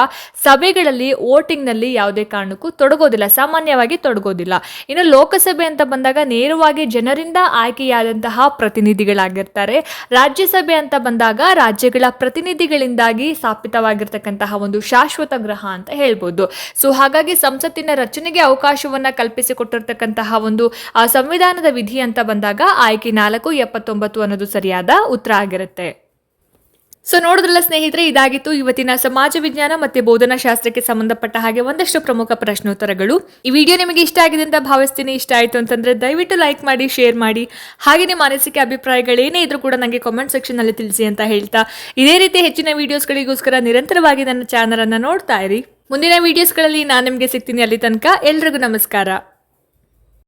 ಸಭೆಗಳಲ್ಲಿ ವೋಟಿಂಗ್ನಲ್ಲಿ ಯಾವುದೇ ಕಾರಣಕ್ಕೂ ತೊಡಗೋದಿಲ್ಲ, ಸಾಮಾನ್ಯವಾಗಿ ತೊಡಗೋದಿಲ್ಲ. ಇನ್ನು ಲೋಕಸಭೆ ಅಂತ ಬಂದಾಗ ನೇರವಾಗಿ ಜನರಿಂದ ಆಯ್ಕೆಯಾದಂತಹ ಪ್ರತಿನಿಧಿಗಳಾಗಿರ್ತಾರೆ. ರಾಜ್ಯಸಭೆ ಅಂತ ಬಂದಾಗ ರಾಜ್ಯಗಳ ಪ್ರತಿನಿಧಿಗಳಿಂದಾಗಿ ಸ್ಥಾಪಿತವಾಗಿರ್ತಕ್ಕಂತಹ ಒಂದು ಶಾಶ್ವತ ಗೃಹ ಅಂತ ಹೇಳ್ಬೋದು. ಸೊ ಹಾಗಾಗಿ ಸಂಸತ್ತಿನ ರಚನೆಗೆ ಅವಕಾಶವನ್ನ ಕಲ್ಪಿಸಿಕೊಟ್ಟಿರ್ತಕ್ಕಂತಹ ಒಂದು ಸಂವಿಧಾನದ ವಿಧಿ ಅಂತ ಬಂದಾಗ ಆಯ್ಕೆ 4 79 ಅನ್ನೋದು ಸರಿಯಾದ ಉತ್ತರ ಆಗಿರುತ್ತೆ. ಸೊ ನೋಡಿದ್ರಲ್ಲ ಸ್ನೇಹಿತರೆ, ಇದಾಗಿತ್ತು ಇವತ್ತಿನ ಸಮಾಜ ವಿಜ್ಞಾನ ಮತ್ತೆ ಬೋಧನಾ ಶಾಸ್ತ್ರಕ್ಕೆ ಸಂಬಂಧಪಟ್ಟ ಹಾಗೆ ಒಂದಷ್ಟು ಪ್ರಮುಖ ಪ್ರಶ್ನೋತ್ತರಗಳು. ಈ ವಿಡಿಯೋ ನಿಮಗೆ ಇಷ್ಟ ಆಗಿದೆ ಅಂತ ಭಾವಿಸ್ತೀನಿ. ಇಷ್ಟ ಆಯಿತು ಅಂತಂದ್ರೆ ದಯವಿಟ್ಟು ಲೈಕ್ ಮಾಡಿ, ಶೇರ್ ಮಾಡಿ, ಹಾಗೆ ನಿಮ್ಮ ಅನಿಸಿಕೆ ಅಭಿಪ್ರಾಯಗಳೇನೇ ಇದ್ರೂ ಕೂಡ ನನಗೆ ಕಾಮೆಂಟ್ ಸೆಕ್ಷನ್ನಲ್ಲಿ ತಿಳಿಸಿ ಅಂತ ಹೇಳ್ತಾ, ಇದೇ ರೀತಿ ಹೆಚ್ಚಿನ ವಿಡಿಯೋಸ್ಗಳಿಗೋಸ್ಕರ ನಿರಂತರವಾಗಿ ನನ್ನ ಚಾನಲ್ ಅನ್ನು ನೋಡ್ತಾ ಇರಿ. ಮುಂದಿನ ವಿಡಿಯೋಸ್ಗಳಲ್ಲಿ ನಾನು ನಿಮಗೆ ಸಿಗ್ತೀನಿ. ಅಲ್ಲಿ ತನಕ ಎಲ್ರಿಗೂ ನಮಸ್ಕಾರ.